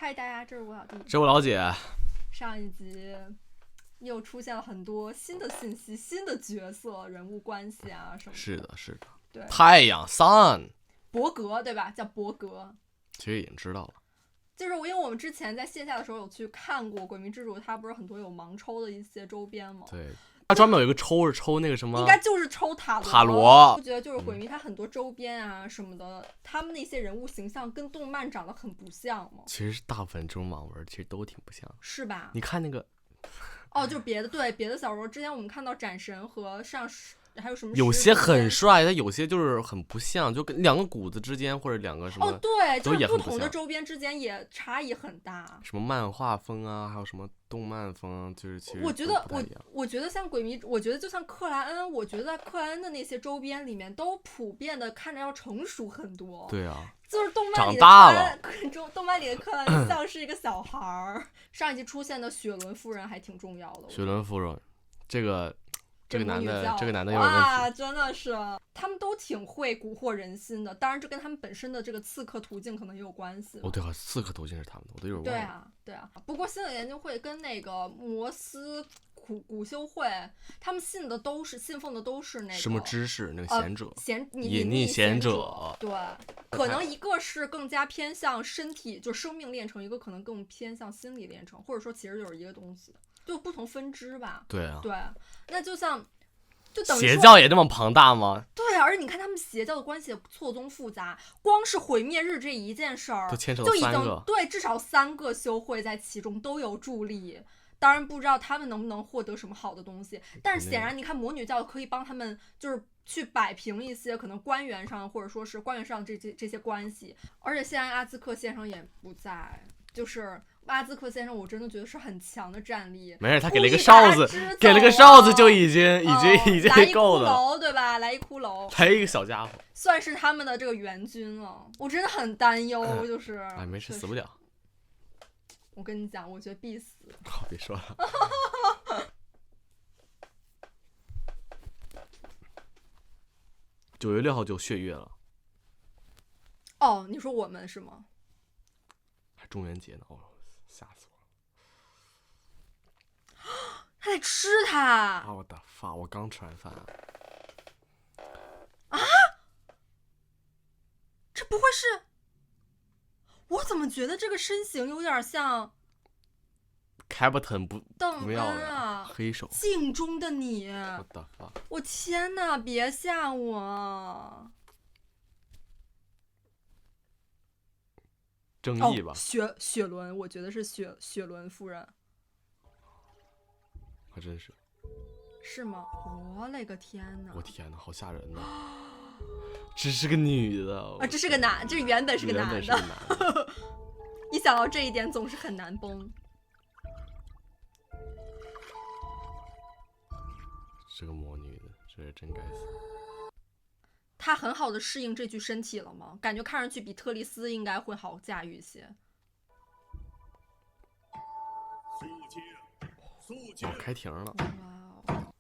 嗨，大家，这是我小弟。这是我老姐。上一集又出现了很多新的信息、新的角色、人物关系啊什么的。是的，是的。对，太阳 Sun， 伯格对吧？叫伯格。其实已经知道了。就是因为我们之前在线下的时候有去看过《鬼迷之主》，它不是很多有盲抽的一些周边吗？对。他专门有一个抽是抽那个什么，应该就是抽塔罗。塔罗，我觉得就是鬼迷他很多周边啊什么的，他们那些人物形象跟动漫长得很不像吗？其实大部分这种网文其实都挺不像，是吧？你看那个，哦，就是别的小说，之前我们看到斩神和上还有什么，有些很帅，他有些就是很不像，就跟两个骨子之间或者两个什么，哦对，就是不同的周边之间也差异很大。什么漫画风啊，还有什么动漫风，就是其实我觉得像鬼迷，我觉得就像克莱恩，我觉得克莱恩的那些周边里面都普遍的看着要成熟很多。对啊，就是动漫里的长大了，动漫里的克莱恩像是一个小孩儿。上一集出现的雪伦夫人还挺重要的。雪伦夫人，这个男的有点问题。哇，真的是，他们都挺会蛊惑人心的。当然，这跟他们本身的这个刺客途径可能也有关系。哦，对啊，刺客途径是他们的，我都有点忘了。对啊。不过心理研究会跟那个摩斯古修会，他们信奉的都是那个什么知识，那个贤者，隐匿贤者。对，可能一个是更加偏向身体，就生命炼成，一个可能更偏向心理炼成，或者说其实就是一个东西。就不同分支吧。对啊，对，那就等于邪教也这么庞大吗？对啊，而且你看他们邪教的关系也错综复杂，光是毁灭日这一件事儿，就牵扯到3个，对，至少3个修会在其中都有助力。当然不知道他们能不能获得什么好的东西，但是显然你看魔女教可以帮他们，就是去摆平一些可能官员上或者说是官员上这些关系。而且现在阿兹克先生也不在，就是阿兹克先生，我真的觉得是很强的战力。没事，他给了个哨子，就已经够了，对吧？来一骷髅，来一个小家伙，算是他们的这个援军了。我真的很担忧，就是哎，没事，死不了。我跟你讲，我觉得必死。好，别说了。9月6号就血月了。哦，你说我们是吗？还中元节呢，哦，吓死我了！他在吃它啊！我的发，我刚吃完饭啊！这不会是？我怎么觉得这个身形有点像 Captain 邓要恩啊，黑手镜中的你！我的发！我天哪，别吓我！正义吧，雪伦，我觉得是雪伦夫人，还真是。是吗？我勒个天哪！我天哪，好吓人呐！这是个女的啊，这是个男，这原本是个男的。一想到这一点，总是很难崩。这个魔女的，这是真该死。他很好的适应这具身体了吗？感觉看上去比特丽斯应该会好驾驭一些。哦，开庭了。哇，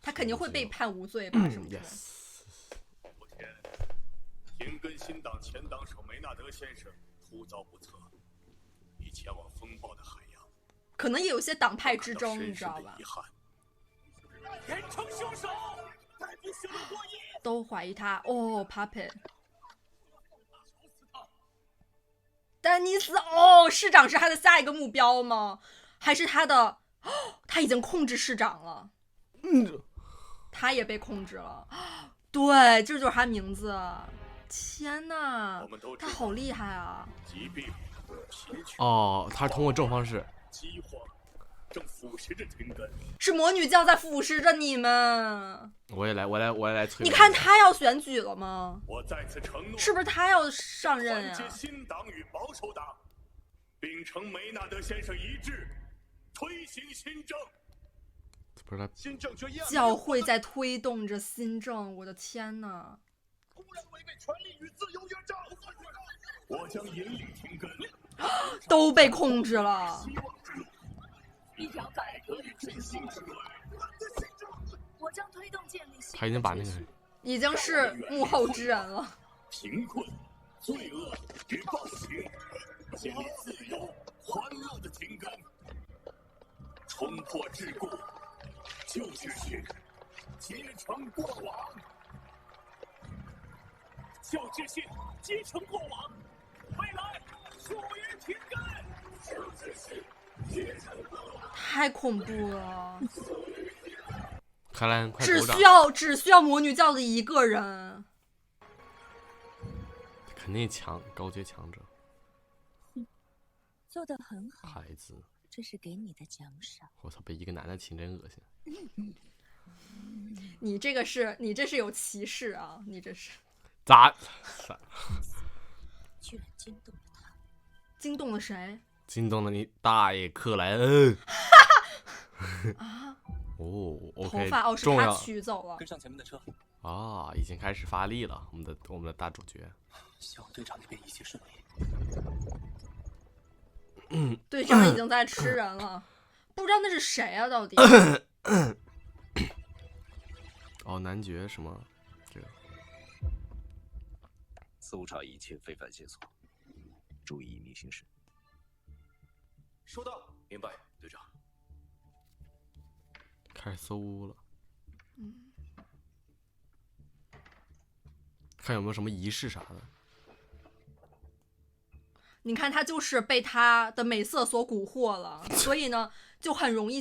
他肯定会被判无罪吧？什么的。昨天，廷根新党前党首梅纳德先生突遭不测，已前往风暴的海洋。可能也有些党派之争，你知道吧？严惩凶手，再不行的获益。都怀疑他哦 ，Puppet。丹尼斯哦，市长是他的下一个目标吗？还是他的？哦，他已经控制市长了。他也被控制了。对，这就是他名字。天哪，他好厉害啊！哦，他是通过这种方式。饥荒正腐蚀着廷根，是魔女教在腐蚀着你们。我也来催。你看他要选举了吗？我再次承诺，是不是他要上任啊？团结新党与保守党，秉承梅纳德先生遗志，推行新政。不是他，新政却教会在推动着新政，我的天哪！公然违背权利与自由约章，我将引领廷根，都被控制了。必将改革与振兴之路。我将推动建立新。他已经把那个已经是幕后之人了。贫困、罪恶与暴行，建立自由、欢乐的情感，冲破桎梏，旧秩序，继承过往。旧秩序，继承过往，未来属于情感。旧秩序，继承过往。太恐怖了！开兰，快只鼓掌需要魔女教的一个人。肯定强，高阶强者。做得很好，孩子，这是给你的奖赏。我操，被一个男的亲真恶心。你这是有歧视啊！你这是咋？居然惊动了他，惊动了谁？惊动了你大爷克莱恩。啊？哦头，OK，发哦，是他重要取走了。跟上前面的车，啊，已经开始发力了，我们的大主角。希望队长那边一切顺利。队长已经在吃人了，不知道那是谁啊？到底？哦，男爵什么？这个搜查一切非凡线索，注意隐秘行事。收到，明白，队长。开始搜了，看有没有什么仪式啥的。你看他就是被他的美色所蛊惑了，所以呢就很容易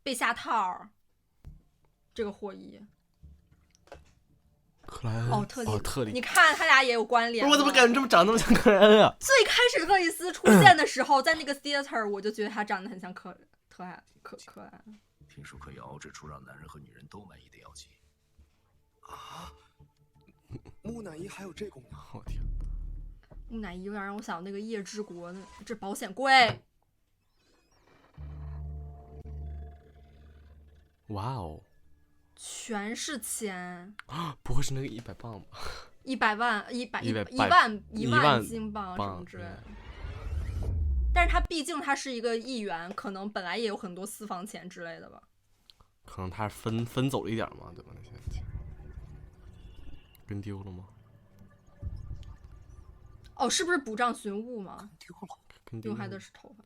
被下套儿。这个霍伊克莱恩哦，特里特里，你看他俩也有关联。我怎么感觉这么长那么像克莱恩啊？最开始特里斯出现的时候，在那个 theater 我就觉得他长得很像可爱。听说可以熬制出让男人和女人都满意的药剂。啊！木乃伊还有这功能？我天！木乃伊有点让我想那个夜之国的这保险柜。哇哦！全是钱不会是那个100磅吧，100万、1万金镑什么之类的。但是他毕竟他是一个议员，可能本来也有很多私房钱之类的吧。可能他是分走了一点嘛，对吧？那些钱跟丢了吗？哦，是不是补账寻物吗？丢了。用跟丢了还的是头发。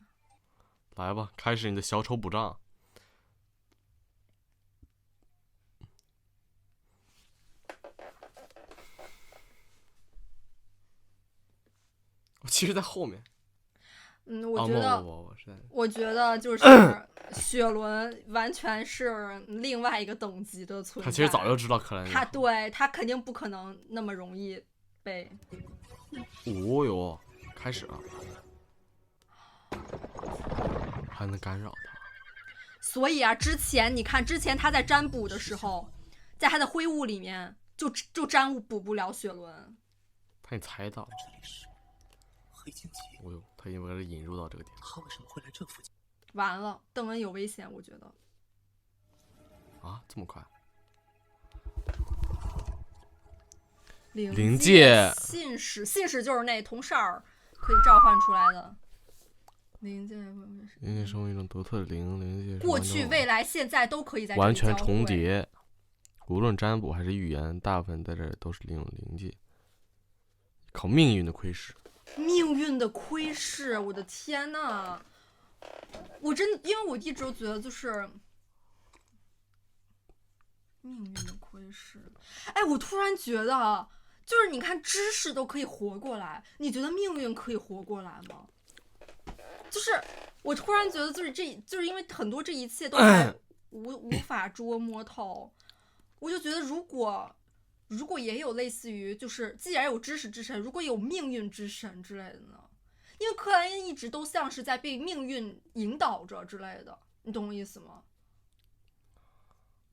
来吧，开始你的小丑补账。我其实，在后面。我觉得，我是在。我觉得就是雪伦完全是另外一个等级的存在。他其实早就知道克莱恩。他肯定不可能那么容易被。哦哟，开始了，还能干扰他。所以啊，之前他在占卜的时候，在他的灰雾里面就占卜不了雪伦。他也猜到了。这里是黑荆棘。哦哟，他已经把他引入到这个点。他为什么会来这附近？完了，邓恩有危险，我觉得。啊，这么快？灵界信使就是那铜哨儿可以召唤出来的。灵界生为一种独特的灵界，过去、未来、现在都可以在这里完全交汇重叠。无论占卜还是预言，大部分在这儿都是利用灵界，靠命运的窥视。命运的窥视，我的天呐！我真的，因为我一直都觉得就是命运的窥视。哎，我突然觉得，就是你看，知识都可以活过来，你觉得命运可以活过来吗？就是我突然觉得，就是因为很多这一切都还无法捉摸透，我就觉得如果也有类似于，就是既然有知识之神，如果有命运之神之类的呢？因为克莱恩一直都像是在被命运引导着之类的，你懂我意思吗？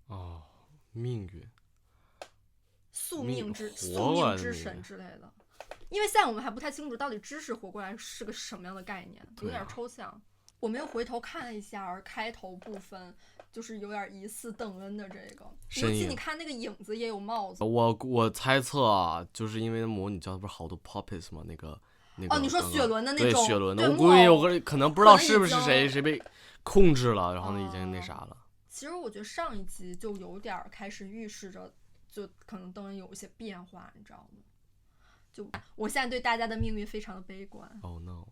哦，命运，宿命之神之类的。因为现在我们还不太清楚到底知识活过来是个什么样的概念，有点抽象。我们又回头看了一下，而开头部分就是有点疑似邓恩的这个，尤其你看那个影子也有帽子。我猜测啊，就是因为魔女教不是好多 puppets 吗？那个哦，你说雪伦的那种，对雪伦的，我对估计有个可能不知道是不是谁被控制了，然后呢已经那啥了。其实我觉得上一集就有点开始预示着，就可能邓恩有一些变化，你知道吗？就我现在对大家的命运非常的悲观。Oh no！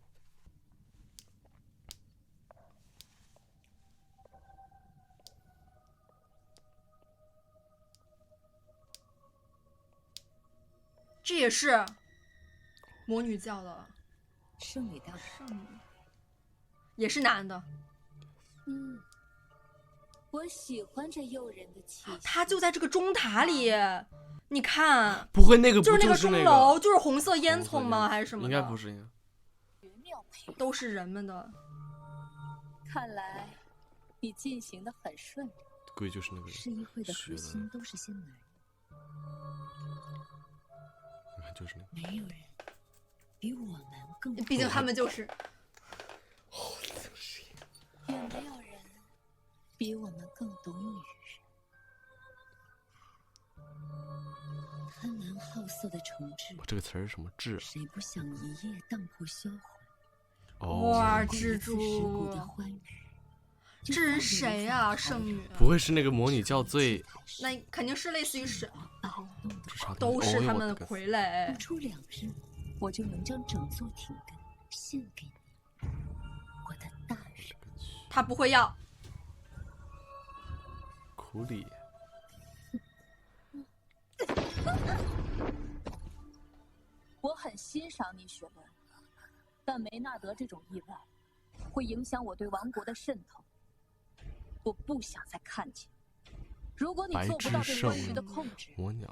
也是魔女教的圣女大人，圣女，也是男的。我喜欢这诱人的气息。他就在这个钟塔里，你看，不会那个就是那个不就是那钟楼，个就是红色烟红色囱吗？烟还是什么的？应该不是，应该绝妙配，都是人们的。看来你进行的很顺利。估计就是那个人。市议会的核是的心都是些男人，你看就是那个。没有人比我们更，毕竟他们就是也没有人比我们更懂女人。贪婪好色的重置，这个词儿是什么质啊？谁不想一夜当铺销魂？哦，哇，过蜘一次蚀骨蛛的，欢愉，这人谁啊？圣女？不会是那个魔女教最那肯定是类似于神，这啥都东西哦是他们的呦我的个傀儡不。出2日，我就能将整座挺根献给你，我的大人。他不会要。苦力。我很欣赏你，雪伦，但梅纳德这种意外会影响我对王国的渗透，我不想再看见。如果你白做不到之圣对关羽的控制，魔鸟，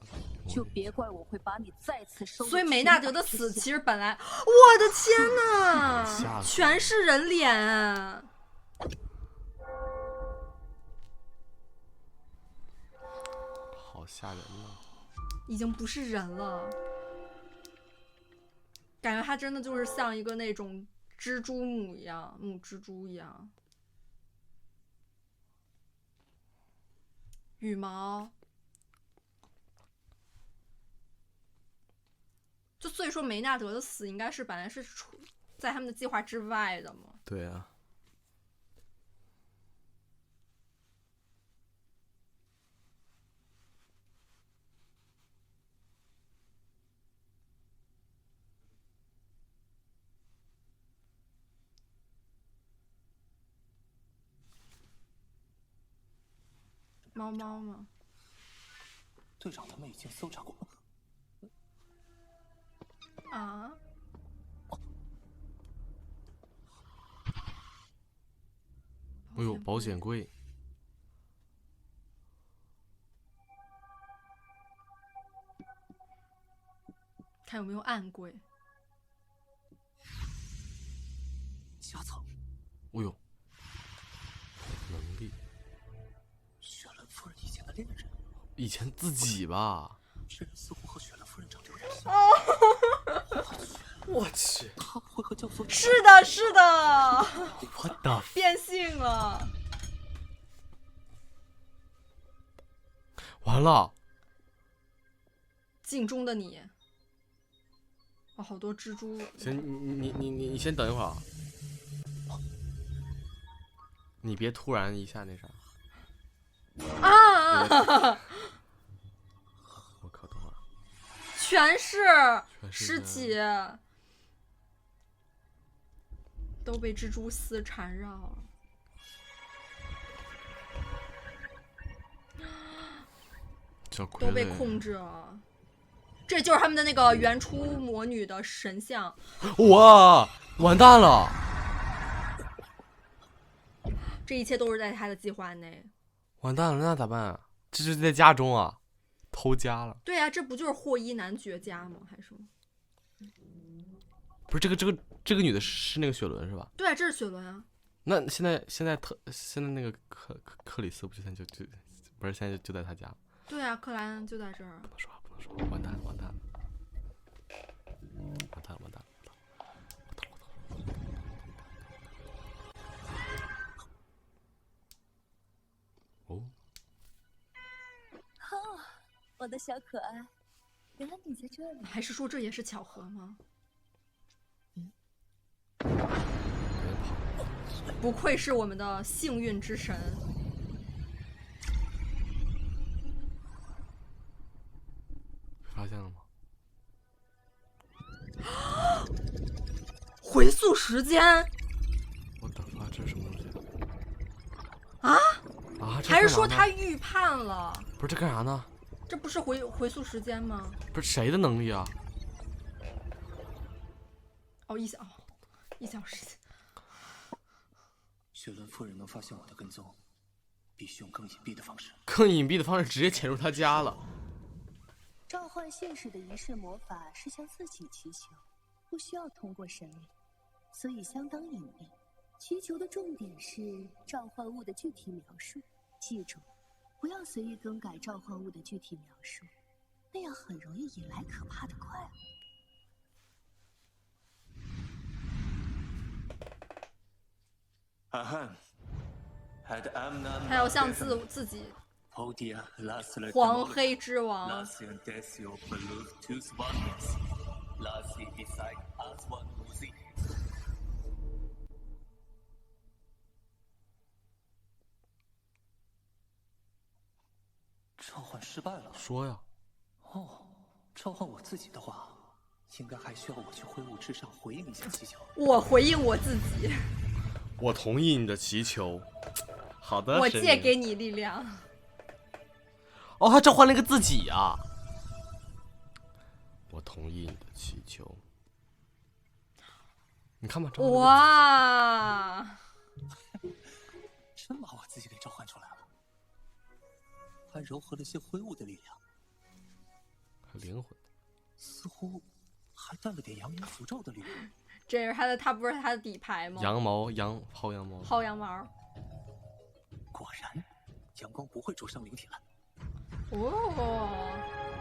就别怪我会把你再次收入所以梅群纳德的死岛之下其实本来，我的天吓呐，死全是人脸。好吓人呐！已经不是人了，感觉他真的就是像一个那种蜘蛛母一样，母蜘蛛一样，羽毛。就所以说，梅纳德的死应该是本来是在他们的计划之外的嘛。对啊，猫猫嘛，队长他们已经搜查过。啊，哎呦，保险柜，看有没有暗柜。夹层，哎呦，能力，雪兰夫人以前的恋人，以前自己吧？这人似乎和雪兰夫人长得有点像。我去，他会和教唆是的，是的，我的变性了。完了，镜中的你，哇，好多蜘蛛。行，你先等一会儿啊，你别突然一下那啥。啊！我靠，等会儿，全是全是人尸体，都被蜘蛛丝缠绕。小傀儡都被控制了。这就是他们的那个原初魔女的神像。哇，完蛋了！这一切都是在他的计划内。完蛋了，那咋办啊？这就是在家中啊，偷家了。对啊，这不就是霍伊男绝佳吗？还是什么？不是这个女的是那个雪伦是吧？对啊，这是雪伦啊。那现在那个克里斯不就不是现在就在他家？对啊，克莱恩就在这儿。不能说，不能说，完蛋了，完蛋了，完蛋了，完蛋了，哦，我的小可爱，原来你在这里。还是说这也是巧合吗？不愧是我们的幸运之神。被发现了吗？回溯时间我的妈，这是什么东西？啊？啊？这还是说干嘛呢他预判了？不是这干啥呢？这不是回溯时间吗？不是谁的能力啊？哦1小时。雪伦夫人能发现我的跟踪，必须用更隐蔽的方式。更隐蔽的方式直接潜入他家了。召唤现世的仪式魔法是向自己祈求，不需要通过神灵，所以相当隐蔽。祈求的重点是召唤物的具体描述，记住，不要随意更改召唤物的具体描述，那样很容易引来可怕的怪物。他要向自己黄黑之王。召唤失败了。说呀。哦，召唤我自己的话，应该还需要我去灰雾之上回应一下祈求。我回应我自己。我同意你的祈求。好的，我借给你力量。哦，他召唤了一个自己啊！我同意你的祈求。你看吧，哇！真把我自己给召唤出来了，还糅合了些灰雾的力量，灵魂，似乎还带了点阳元符咒的力量。这是他不是他的底牌吗？羊毛，薅羊毛，薅羊毛。果然，阳光不会灼伤灵体了。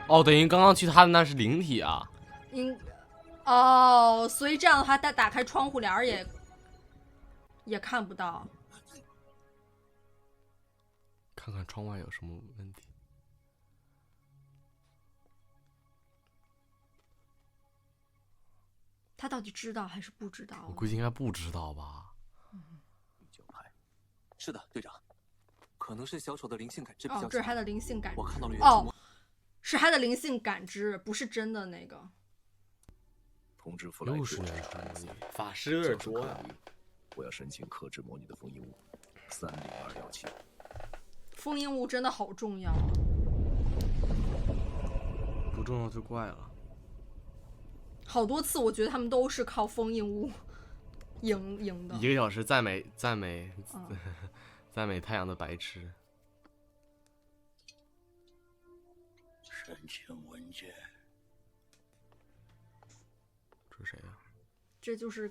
哦，等于刚刚去他的那是灵体啊。所以这样的话，他打开窗户帘也看不到。看看窗外有什么问题。他到底知道还是不知道？我估计应该不知道吧。是的，队长，可能是小丑的灵性感知比较强。这是他的灵性感知。我看到了原型。是他的灵性感知，不是真的那个。通知弗莱克，法师有点拙呀。我要申请克制魔女的封印物30217。封印物真的好重要。不重要就怪了。好多次，我觉得他们都是靠封印物赢的。1个小时赞美赞美太阳的白痴。申请文件。这是谁呀？这就是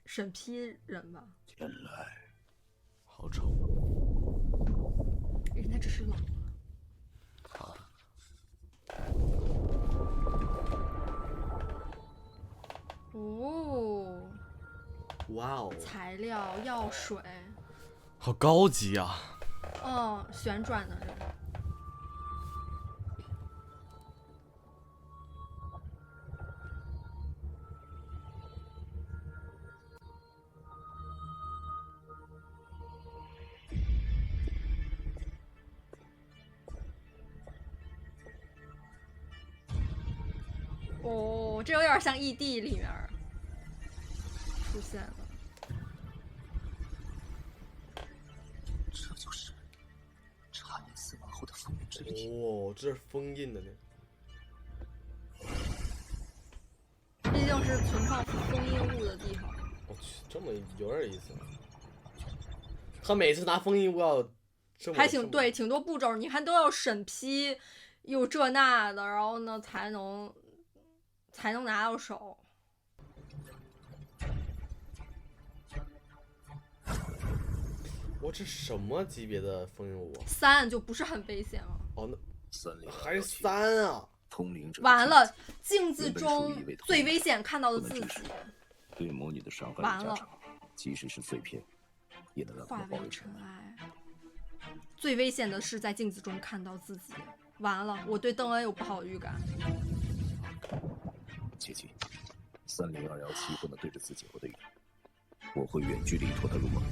审批人吧？前来。好丑。人家只是老了。好的。哇哦！材料药水，好高级啊！旋转的人。这有点像异地里面出现了。这就是查理死亡后的封印之力。这是封印的呢。毕竟是存放封印物的地方。我去，这么有点意思。他每次拿封印物要还挺多步骤，你看都要审批，又这那的，然后呢才能拿到手。这什么级别的封印物？3就不是很危险了。那还是3啊！通灵者完了，镜子中最危险看到的自己。对魔女的伤害完了，即使是碎片，也能让化它为尘埃。最危险的是在镜子中看到自己。完了，我对邓恩有不好的预感。切记，30217不能对着自己或队友。我会远距离拖他入梦，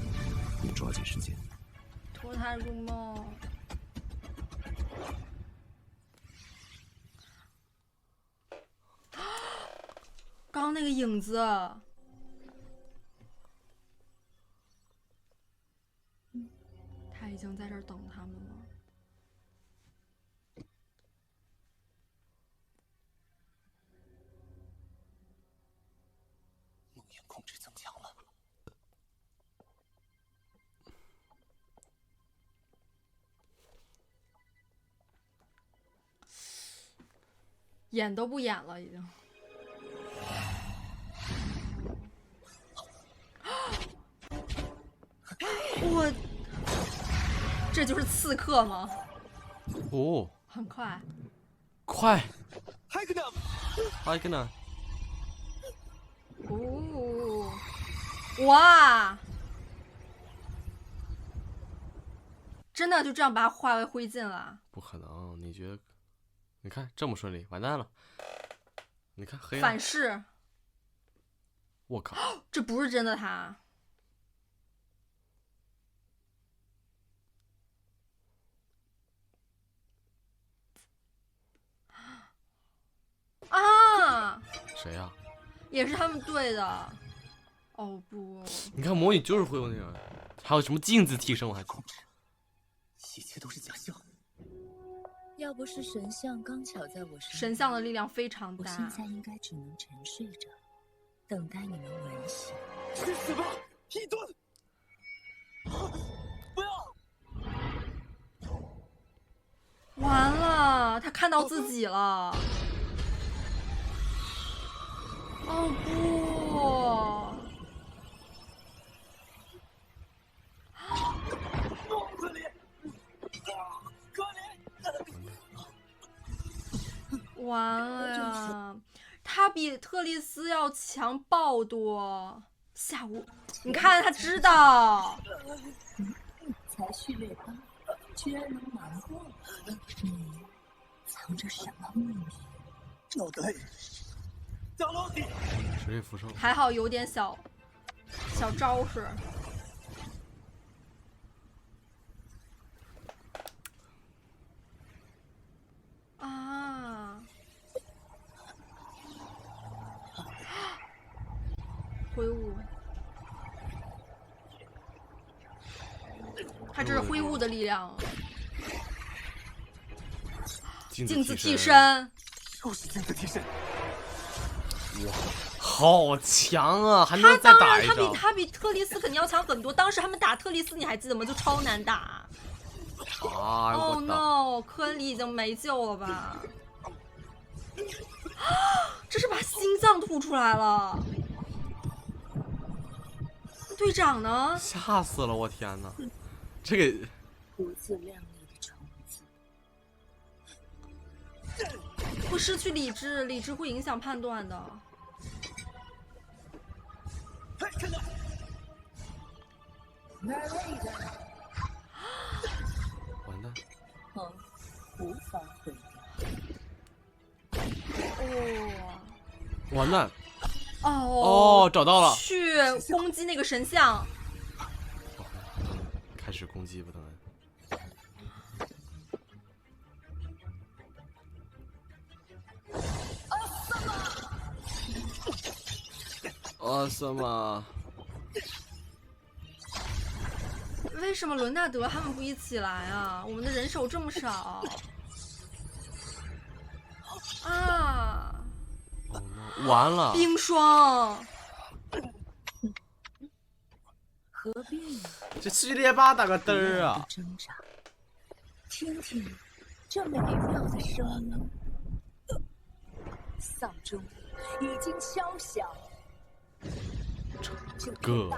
你抓紧时间。拖他入梦。刚刚那个影子。他已经在这儿等他们了。控制增强了。演都不演了，已经。我，这就是刺客吗？哦，很快。快！还跟他，还跟呢？哦，哇！真的就这样把它化为灰烬了？不可能！你觉得？你看这么顺利，完蛋了！你看黑了。反噬。我靠！这不是真的他。啊！谁呀？也是他们队的。哦不！你看魔女就是会用那个，还有什么镜子替身，我还控制，一切都是假象。要不是神像刚巧在我身边，神像的力量非常我大。现在应该只能沉睡着，等待你们吻醒。去死吧，一吨！不要！完了，他看到自己了。哦不！可怜，可怜！完了呀，他比特丽丝要强爆多。下午，你看他知道。才序列8，居然能瞒过我，你藏着什么秘密？找对，找到底。谁也扶手。还好有点小招式。啊！挥舞，他这是挥舞的力量。镜子替身，又是镜子替身。哇，好强啊！还他能再当然打一招。他比特丽丝肯定要强很多。当时他们打特丽丝，你还记得吗？就超难打。哎哦我的 no， 科恩里已经没救了吧？这是把心脏吐出来了。队长呢？吓死了！我天哪，这个不自量力的虫子，会失去理智，理智会影响判断的。完蛋！无法毁掉。哦完蛋！哦哦，找到了。去攻击那个神像。开始攻击不等人。什么？为什么伦纳德他们不一起来啊？我们的人手这么少啊！完了！冰霜，何必呢？这序列8打个嘚儿啊！挣扎，听听这美妙的声音，丧钟已经敲响。哥，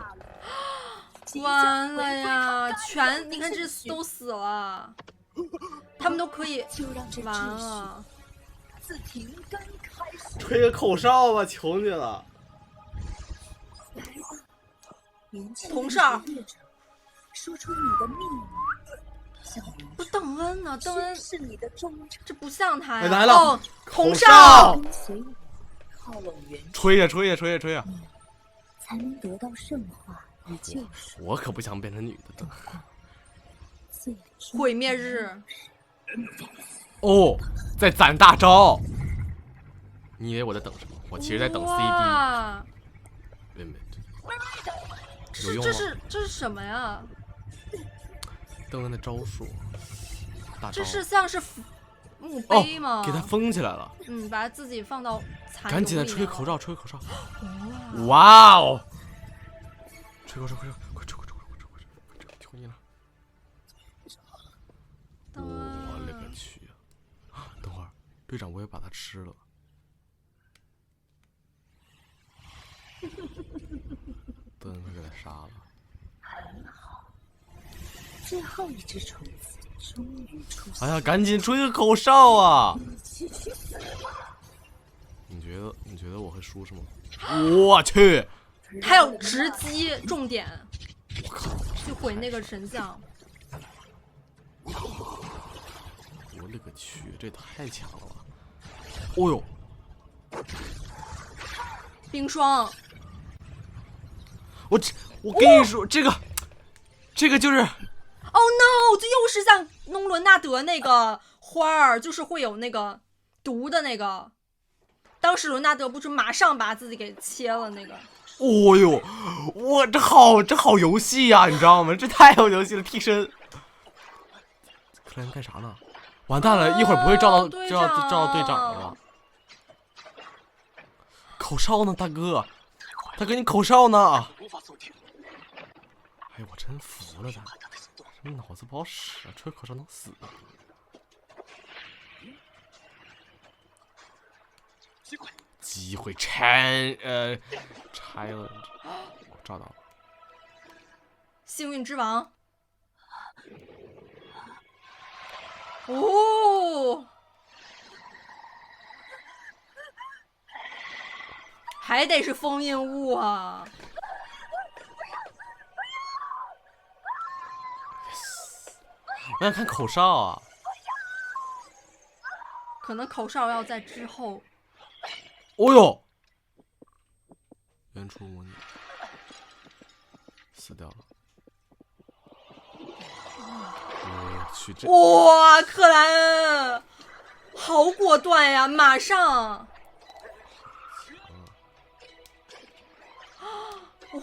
完了呀！全你看这都死了，他们都可以完了。自停根开始。吹个口哨吧，求你了！同事，说出你的秘密。不，邓恩呢？邓恩是你的忠诚，这不像他呀！来了，哦，孔少，跟随我，靠拢原吹呀吹呀吹呀吹呀！才能得到圣化与救赎。我可不想变成女的。毁灭日。哦，在攒大招。你以为我在等什么？我其实在等 CD。有用吗？这是什么呀？邓恩的招数，大招。这是像是墓碑吗？给他封起来了。把他自己放到残赶紧的，留力啊吹口哨，吹口哨！哇哇哦！吹口哨，快吹，求你了！我勒个去啊！等会儿，队长，我也把它吃了。不能给它杀了。很好，最后一只虫子终于出现。哎呀，赶紧吹个口哨啊！一起去死吧！你觉得我会输是吗？我去！还有直击重点，我靠！去毁那个神像。我勒个去，这也太强了吧！哦呦，冰霜，我跟你说，这个就是Oh no！这又是像弄伦纳德那个花儿，就是会有那个毒的那个。当时伦纳德不是马上把自己给切了那个。哦呦，我这好游戏呀、你知道吗？这太有游戏了，替身。克莱恩干啥呢？完蛋了，一会儿不会照到队长了。口哨呢，大哥，你口哨呢？哎，我真服了他，这脑子不好使啊，吹口哨能死。机会challenge，我找到了。幸运之王。哦，还得是封印物啊！我想看口哨啊！可能口哨要在之后。哦呦，原初模拟死掉了。我去，这哇，克莱恩，好果断呀！马上。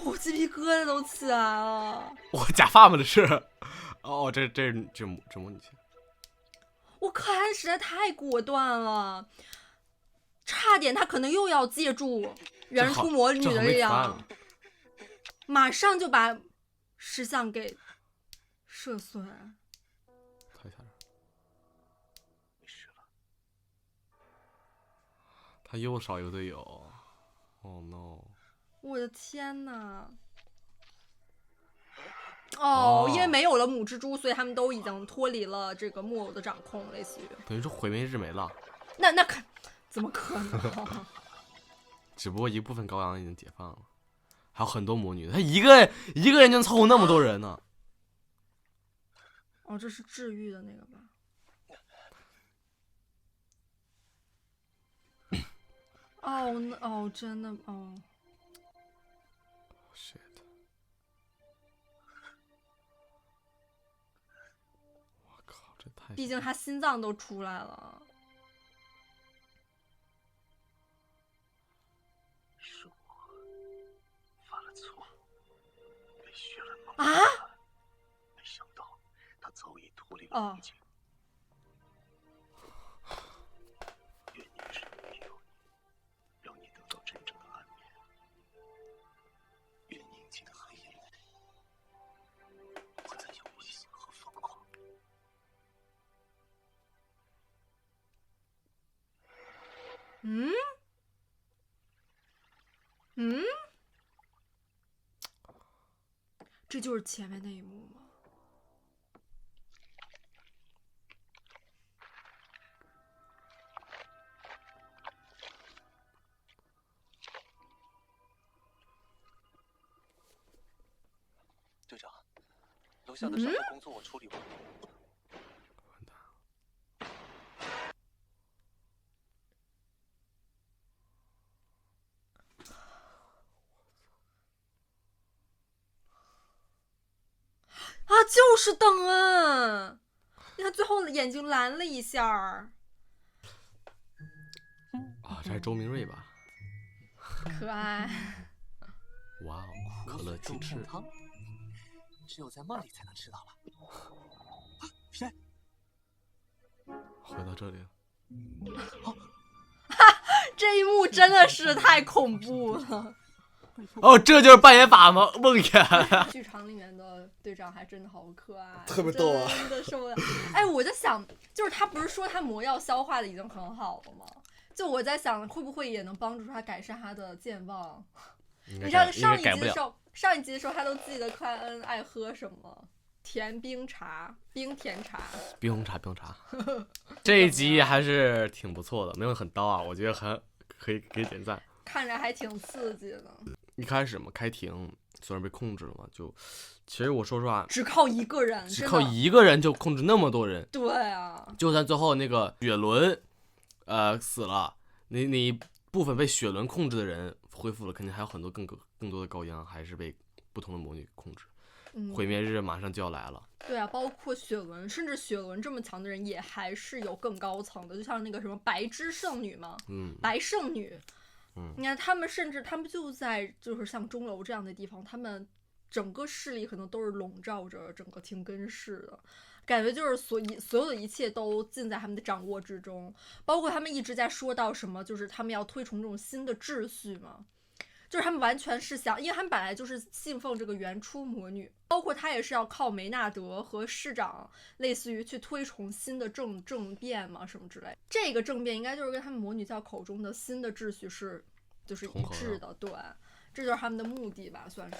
我鸡皮疙瘩都起来了。我假发吗？这是？哦，这模拟器。我克莱恩实在太果断了，差点他可能又要借助原初魔女的力量，马上就把石像给射碎。太吓人！没事了。他又少一个队友。Oh no！ 我的天哪！哦，因为没有了母蜘蛛，所以他们都已经脱离了这个木偶的掌控，类似于。等于说毁灭日没了。那怎么可能？只不过一部分羔羊已经解放了，还有很多魔女，他一个人就能凑合那么多人呢。哦，这是治愈的那个吧？哦，哦，真的哦。shit！ 我靠，这太……毕竟他心脏都出来了。是我犯了错，被薛了梦。啊！没想到他早已脱离了宁静。愿你之名有你，让你得到真正的安眠。愿宁静的黑夜里，不再有危险和疯狂。这就是前面那一幕吗？队长，楼下的善后工作我处理完了。啊，就是邓恩，你看最后眼睛蓝了一下儿。啊，这是周明瑞吧？可爱。哇哦，可乐鸡翅汤，只有在梦里才能吃到了。谁？回到这里了。这一幕真的是太恐怖了。哦，这就是扮演法吗？梦魇。剧场里面的队长还真的好可爱，特别逗啊！真的受不了。哎，我在想，就是他不是说他魔药消化的已经很好了吗？就我在想，会不会也能帮助他改善他的健忘？你像上一集的时候，他都记得克莱恩爱喝什么甜冰茶、冰甜茶、冰红茶。这一集还是挺不错的，没有很刀啊，我觉得还可以点赞。看着还挺刺激的。一开始嘛，开庭虽然被控制了嘛，就其实我说实话，只靠一个人就控制那么多人。对啊，就算最后那个雪伦，死了，那一部分被雪伦控制的人恢复了，肯定还有很多更多的羔羊还是被不同的魔女控制。毁灭日马上就要来了。对啊，包括雪伦，甚至雪伦这么强的人也还是有更高层的，就像那个什么白之圣女嘛，白圣女。你看他们就在就是像钟楼这样的地方，他们整个势力可能都是笼罩着整个廷根市的，感觉就是所有的一切都尽在他们的掌握之中，包括他们一直在说到什么，就是他们要推崇这种新的秩序嘛，就是他们完全是想，因为他们本来就是信奉这个原初魔女，包括他也是要靠梅纳德和市长类似于去推崇新的政变嘛什么之类，这个政变应该就是跟他们魔女教口中的新的秩序就是一致的，对，这就是他们的目的吧，算是。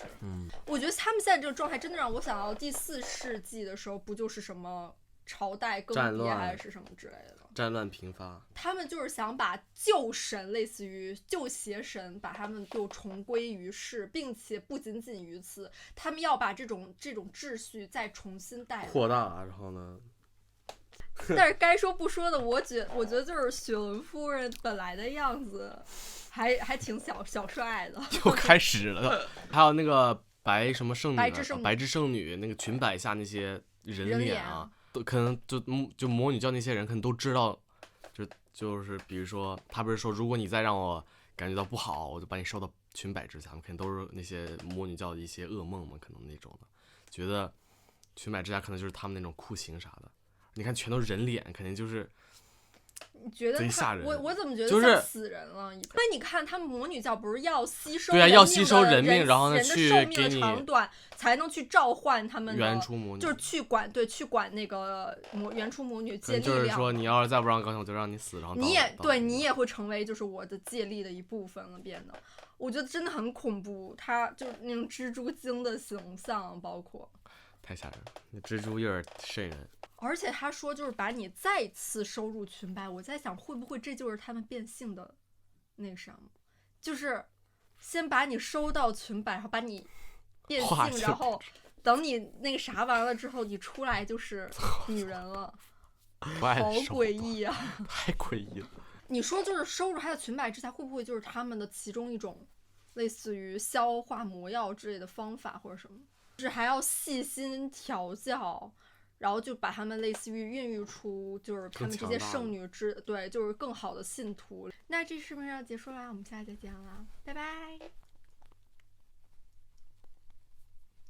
我觉得他们现在这个状态真的让我想到第4世纪的时候，不就是什么朝代更迭还是什么之类的，战乱频发。他们就是想把旧神，类似于旧邪神，把他们又重归于世，并且不仅仅于此，他们要把这种秩序再重新带来扩大，然后呢？但是该说不说的，我觉得就是雪伦夫人本来的样子，还挺小帅的。又开始了，还有那个白什么圣女，白之圣女那个裙摆下那些人脸啊，都可能就魔女教那些人可能都知道，就是比如说他不是说，如果你再让我感觉到不好，我就把你收到裙摆之下，肯定都是那些魔女教的一些噩梦嘛，可能那种的，觉得裙摆之下可能就是他们那种酷刑啥的。你看全都人脸，肯定就是你觉得贼吓人。我怎么觉得就是像死人了？因为你看他们魔女教不是要吸收要吸收人命，然后呢去人的寿命的长短才能去召唤他们的原初魔女，就是去管那个原初魔女借力量。就是说你要是再不让高兴，我就让你死，然后你也会成为就是我的借力的一部分了，变得。我觉得真的很恐怖，他就是那种蜘蛛精的形象，包括太吓人了，那蜘蛛有点瘆人。而且他说就是把你再次收入裙摆，我在想会不会这就是他们变性的那什么，就是先把你收到裙摆，然后把你变性，然后等你那个啥完了之后，你出来就是女人了，好诡异啊！太诡异了。你说就是收入他的裙摆之下，会不会就是他们的其中一种类似于消化魔药之类的方法或者什么？就是还要细心调教。然后就把他们类似于孕育出，就是他们这些圣女对，就是更好的信徒。那这视频要结束啦，我们下期再见啦，拜拜。